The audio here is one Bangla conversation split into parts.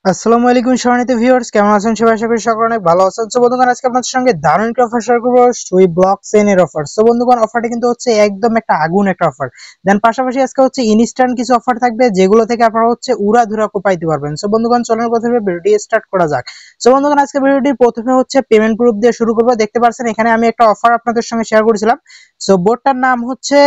আসসালামু আলাইকুম সম্মানিত ভিউয়ার্স, কেমন আছেন সবাই? আশা করি সকলে অনেক ভালো আছেন। সো বন্ধুগণ, আজকে আপনাদের সঙ্গে দারুণ একটা অফার শেয়ার করবো, সুই ব্লক চেইনের অফার। সো বন্ধুগণ, অফারটা কিন্তু হচ্ছে একদম একটা আগুন একটা অফার। দেন পাশাপাশি আজকে হচ্ছে ইনস্ট্যান্ট কিছু অফার থাকবে, যেগুলো থেকে আপনারা হচ্ছে উড়াধুরা কোপাইতে পারবেন। সো বন্ধুগণ, চলুন প্রথমে ভিডিওটি স্টার্ট করা যাক। সো বন্ধুগণ, আজকে ভিডিওটির প্রথমে হচ্ছে পেমেন্ট প্রুফ দিয়ে শুরু করবো। দেখতে পাচ্ছেন এখানে আমি একটা অফার আপনাদের সঙ্গে শেয়ার করেছিলাম। সো বোর্ডটার নাম হচ্ছে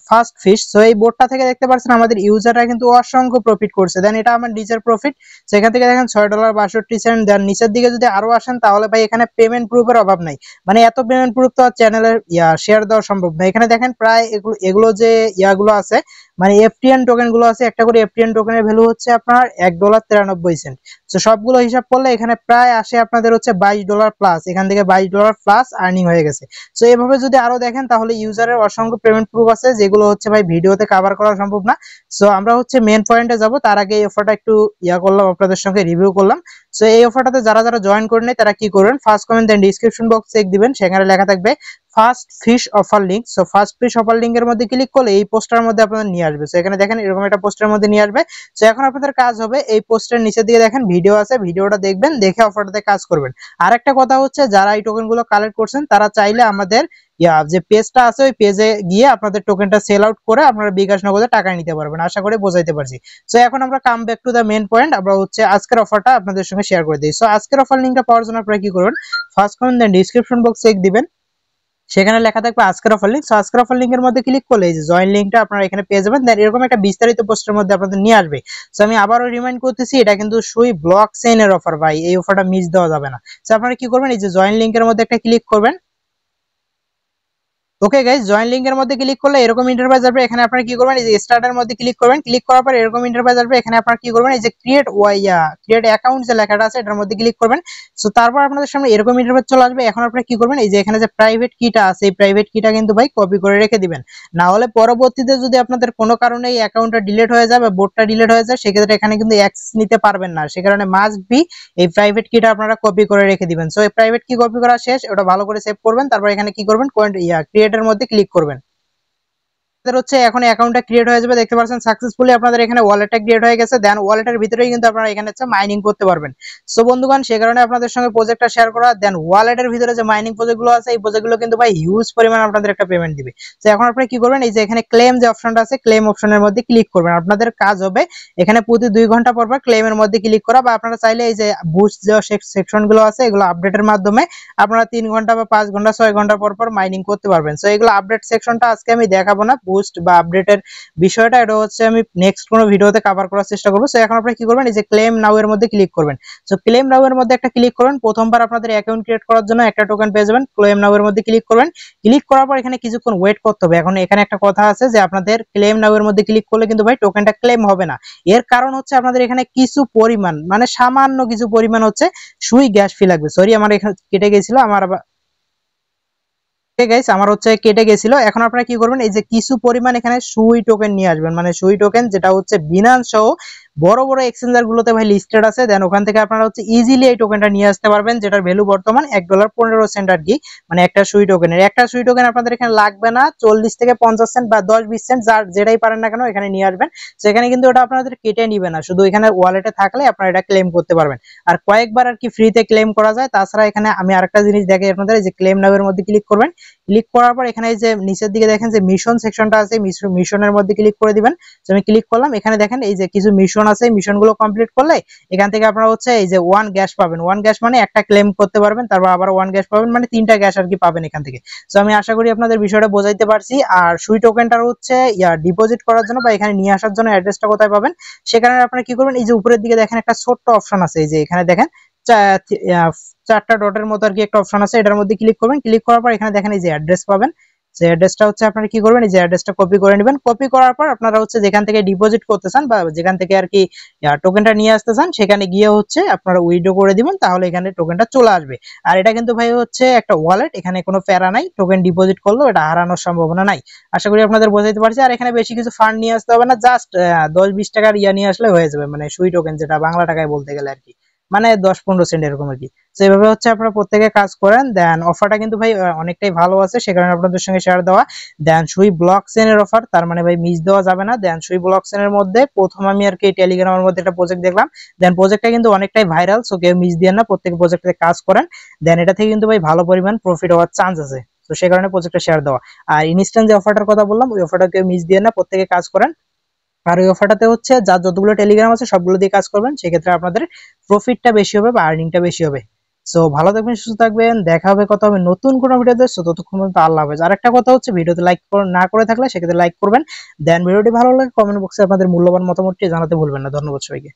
ফার্স্ট ফিশ। সো এই বোর্ডটা থেকে দেখতে পাচ্ছেন আমাদের ইউজাররা কিন্তু অসংখ্য প্রফিট করছে। দেন এটা আমার নিজের প্রফিট। সেখান থেকে দেখেন $6.62। দেন নিচের দিকে যদি আরো আসেন তাহলে ভাই এখানে পেমেন্ট প্রুফের অভাব নাই। মানে এত পেমেন্ট প্রুফ তো চ্যানেলের শেয়ার দেওয়া সম্ভব না। এখানে দেখেন প্রায় এগুলো যে ইয়াগুলো আছে, মানে এফটিএন টোকেন গুলো আছে, একটা করে এফটিএন টোকেনের ভ্যালু হচ্ছে আপনার $1.93। তো সবগুলো হিসাব করলে এখানে প্রায় আসে আপনাদের হচ্ছে $22 প্লাস। এখান থেকে $22 প্লাস আর্নিং হয়ে গেছে। তো এভাবে যদি আরো দেখেন তাহলে ইউজারের অসংখ্য পেমেন্ট প্রুফ আছে, যেগুলো হচ্ছে ভাই ভিডিওতে কভার করা সম্ভব না। সো আমরা হচ্ছে মেন পয়েন্টে যাব, তার আগে এই অফারটা একটু করলাম, আপনাদের সঙ্গে রিভিউ করলাম। সো এই অফারটাতে যারা যারা জয়েন করে নেয় তারা কি করবেন, ফার্স্ট কমেন্ট দেন ডিসক্রিপশন বক্স চেক দিবেন, সেখানে লেখা থাকবে first fish offer link. So first fish offer লিংকের মধ্যে ক্লিক করলে এই পোস্টার মধ্যে আপনাদের নিয়ে আসবে। সো এখানে দেখেন এরকম একটা পোস্টার মধ্যে নিয়ে আসবে। সো এখন আপনাদের কাজ হবে এই পোস্টের নিচে দিয়ে দেখেন ভিডিও আছে, ভিডিওটা দেখবেন, দেখে অফারটাতে কাজ করবেন। আর একটা কথা হচ্ছে, যারা এই টোকেন গুলো কালেক্ট করছেন তারা চাইলে আমাদের যে পেজটা আছে ওই পেজে গিয়ে আপনাদের টোকেনটা সেল আউট করে আপনারা বিকাশ নগদে টাকা নিতে পারবেন। আশা করি বোঝাইতে পারছি। সো এখন আমরা come back to the main point, আমরা হচ্ছে আজকের অফারটা আপনাদের সঙ্গে শেয়ার করে দিই। সো আজকের অফার লিংকটা পাওয়ার জন্য আপনারা কি করবেন, ফার্স্ট কমেন্ট দেন ডিসক্রিপশন বক্স চেক দিবেন, সেখানে লেখা থাকবে আজকের অফার লিংক। সো আজকের অফার লিংকের মধ্যে ক্লিক করলে এই যে জয়েন লিংকটা আপনারা এখানে পেয়ে যাবেন। দেন এরকম একটা বিস্তারিত পোস্টের মধ্যে আপনাদের নিয়ে আসবে। সো আমি আবারও রিমাইন্ড করতেছি, এটা কিন্তু সুই ব্লক চেইনের অফার ভাই, এই অফারটা মিস দেওয়া যাবে না। সো আপনারা কি করবেন, এই যে জয়েন লিংকের মধ্যে একটা ক্লিক করবেন। ওকে গাইস, জয়েন লিংকের মধ্যে ক্লিক করলে এরকম ইন্টারফেস আসবে। এখানে আপনারা কি করবেন, এই যে স্টার্টের মধ্যে ক্লিক করবেন। ক্লিক করার পর এরকম ইন্টারফেস আসবে। এখানে আপনারা কি করবেন, এই যে ক্রিয়েট অ্যাকাউন্ট যে লেখাটা আছে এটার মধ্যে ক্লিক করবেন। সো তারপর আপনাদের সামনে এরকম ইন্টারফেস চলে আসবে। এখন আপনারা কি করবেন, এই যে এখানে যে প্রাইভেট কিটা আছে এই প্রাইভেট কিটা কিন্তু ভাই কপি করে রেখে দিবেন। না হলে পরবর্তীতে যদি আপনাদের কোনো কারণে এই অ্যাকাউন্টটা ডিলিট হয়ে যায় বা বোর্ডটা ডিলিট হয়ে যায়, সেক্ষেত্রে এখানে কিন্তু অ্যাক্সেস নিতে পারবেন না। সে কারণে মাস্ট বি এই প্রাইভেট কিটা আপনারা কপি করে রেখে দিবেন। সো এই প্রাইভেট কি কপি করা শেষ, ওটা ভালো করে সেভ করবেন। তারপর এখানে কি করবেন, ক্রিয়েটের মধ্যে ক্লিক করবেন। আপনাদের হচ্ছে এখন অ্যাকাউন্টটা ক্রিয়েট হয়ে যাবে। দেখতে পাচ্ছেন সাকসেসফুলি আপনাদের এখানে ওয়ালেটটা ক্রিয়েট হয়ে গেছে। দেন ওয়ালেটের ভিতরেই কিন্তু আপনারা এখানে হচ্ছে মাইনিং করতে পারবেন। সো বন্ধুগণ, সে কারণে আপনাদের সঙ্গে প্রজেক্টটা শেয়ার করা। দেন ওয়ালেটের ভিতরে যে মাইনিং প্রজেক্টগুলো আছে এই প্রজেক্টগুলো কিন্তু ভাই হিউজ পরিমাণ আপনাদের একটা পেমেন্ট দিবে। তো এখন আপনারা কি করবেন, এই যে এখানে ক্লেম যে অপশনটা আছে ক্লেম অপশনের মধ্যে ক্লিক করবেন। আপনাদের কাজ হবে এখানে প্রতি 2 ঘন্টা পর পর ক্লেমের মধ্যে ক্লিক করা, বা আপনারা চাইলে এই যে বুস্ট যে সেকশনগুলো আছে এগুলো আপডেটের মাধ্যমে আপনারা 3 ঘন্টা বা 5 ঘন্টা 6 ঘন্টা পর পর মাইনিং করতে পারবেন। সো এগুলো আপডেট সেকশনটা আজকে আমি দেখাবো না, বুস্ট বা আপডেটের বিষয়টা এটা হচ্ছে আমি নেক্সট কোনো ভিডিওতে কভার করার চেষ্টা করব। সো এখন আপনারা কি করবেন, এই যে ক্লেম নাও এর মধ্যে ক্লিক করবেন। সো ক্লেম নাও এর মধ্যে একটা ক্লিক করবেন। প্রথমবার আপনাদের অ্যাকাউন্ট ক্রিয়েট করার জন্য একটা টোকেন পেয়ে যাবেন। ক্লেম নাও এর মধ্যে ক্লিক করবেন। ক্লিক করার পর এখানে কিছুক্ষণ ওয়েট করতে হবে। এখন এখানে একটা কথা আছে যে আপনাদের ক্লেম নাও এর মধ্যে ক্লিক করলে কিন্তু ভাই টোকেনটা ক্লেম হবে না। এর কারণ হচ্ছে আপনাদের এখানে কিছু পরিমাণ, মানে সামান্য কিছু পরিমাণ হচ্ছে সুই গ্যাস ফি লাগবে। সরি, আমার এখানে কেটে গেছিল, আমার গাইস আমার হচ্ছে কেটে গেছিল। এখন আপনারা কি করবেন, এই যে কিছু পরিমাণ এখানে সুই টোকেন নিয়ে আসবেন, মানে সুই টোকেন যেটা হচ্ছে বিনান্স সহ বড় বড় এক্সচেঞ্জার গুলোতে ভাই লিস্টেড আছে। দেন ওখান থেকে আপনারা হচ্ছে ইজিলি এই টোকেনটা নিয়ে আসতে পারবেন, যেটার ভ্যালু বর্তমান $1.15 আর কি। মানে একটা সুই টোকেনের, একটা সুই টোকেন আপনাদের এখানে লাগবে না 40 থেকে 50 সেন্ট বা 10-20 সেন্ট, যার যেটাই পারেন না কেন এখানে নিয়ে আসবেন। সেখানে কিন্তু ওটা আপনাদের কেটে নিবে না, শুধু এখানে ওয়ালেটে থাকলে আপনারা এটা ক্লেম করতে পারবেন। আর কয়েকবার আর কি ফ্রিতে ক্লেম করা যায়। তাছাড়া এখানে আমি আরেকটা জিনিস দেখাই আপনাদের, এই যে ক্লেম নাও এর মধ্যে ক্লিক করবেন। ক্লিক করার পর এখানে এই যে নিচের দিকে দেখেন যে মিশন সেকশনটা আছে, মিশনের মধ্যে ক্লিক করে দিবেন। তো আমি ক্লিক করলাম। এখানে দেখেন এই যে কিছু মিশন আছে, মিশনগুলো কমপ্লিট করলে এখান থেকে আপনারা হচ্ছে এই যে 1 গ্যাস পাবেন। 1 গ্যাস মানে একটা ক্লেম করতে পারবেন, তারপর আবার 1 গ্যাস পাবেন, মানে 3টা গ্যাস আর কি পাবেন এখান থেকে। তো আমি আশা করি আপনাদের বিষয়টা বোঝাইতে পারছি। আর সুই টোকেনটার হচ্ছে ডিপোজিট করার জন্য বা এখানে নিয়ে আসার জন্য অ্যাড্রেসটা কোথায় পাবেন, সেখানে আপনারা কি করবেন, এই যে উপরের দিকে দেখেন একটা ছোট্ট অপশন আছে, এই যে এখানে দেখেন 4টা ডটের মতো আর কি একটা অপশন আছে, এটার মধ্যে ক্লিক করবেন। ক্লিক করার পর এখানে দেখেন এই যে অ্যাড্রেস পাবেন। যে অ্যাড্রেসটা হচ্ছে আপনারা কি করবেন, এই যে অ্যাড্রেসটা কপি করে নেবেন। কপি করার পর আপনারা হচ্ছে যেখান থেকে ডিপোজিট করতে চান বা যেখান থেকে আর কি টোকেনটা নিয়ে আসতে চান সেখানে গিয়ে হচ্ছে আপনারা উইথড্র করে দিবেন, তাহলে এখানে টোকেনটা চলে আসবে। আর এটা কিন্তু ভাই হচ্ছে একটা ওয়ালেট, এখানে কোনো প্যারা নাই, টোকেন ডিপোজিট করলেও এটা হারানোর সম্ভাবনা নাই। আশা করি আপনাদের বোঝাইতে পারছি। আর এখানে বেশি কিছু ফান্ড নিয়ে আসতে হবে না, জাস্ট 10-20 টাকার নিয়ে আসলে হয়ে যাবে, মানে সুই টোকেন যেটা বাংলা টাকায় বলতে গেলে আর কি। মানে 10-15 সেন্ট এরকম আর কি। তো এইভাবে হচ্ছে আপনারা প্রত্যেকে কাজ করেন। দেন অফারটা কিন্তু ভাই অনেকটাই ভালো আছে, সে কারণে আপনাদের সঙ্গে শেয়ার দেওয়া। দেন সুই ব্লক চেনের অফার, তার মানে ভাই মিস দেওয়া যাবে না। দেন সুই ব্লক চেনের মধ্যে প্রথম আমি আর কি টেলিগ্রামের মধ্যে একটা প্রজেক্ট দেখলাম। দেন প্রজেক্টটা কিন্তু অনেকটাই ভাইরাল, সো কেউ মিস দিয়েন না, প্রত্যেক প্রজেক্টে কাজ করেন। দেন এটা থেকে কিন্তু ভাই ভালো পরিমাণ প্রফিট হওয়ার চান্স আছে। তো সেই কারণে প্রজেক্টটা শেয়ার দেওয়া। আর ইনস্ট্যান্ট যে অফারটার কথা বললাম, ওই অফারটা কেউ মিস দিয়ে না, প্রত্যেকে কাজ করেন। আর ওই অফারটাতে হচ্ছে যার যতগুলো টেলিগ্রাম আছে সবগুলো দিয়ে কাজ করবেন, সেক্ষেত্রে আপনাদের প্রফিটটা বেশি হবে বা আর্নিংটা বেশি হবে। সো ভালো থাকবেন, সুস্থ থাকবেন, দেখা হবে কথা হবে নতুন কোনো ভিডিওতে। সো ততক্ষণ পর্যন্ত আল্লাহ হাফেজ। আর একটা কথা হচ্ছে, ভিডিওতে লাইক না করে থাকলে সেক্ষেত্রে লাইক করবেন। দেন ভিডিওটি ভালো লাগলে কমেন্ট বক্সে আপনাদের মূল্যবান মতামতটি জানাতে ভুলবেন না। ধন্যবাদ সবাইকে।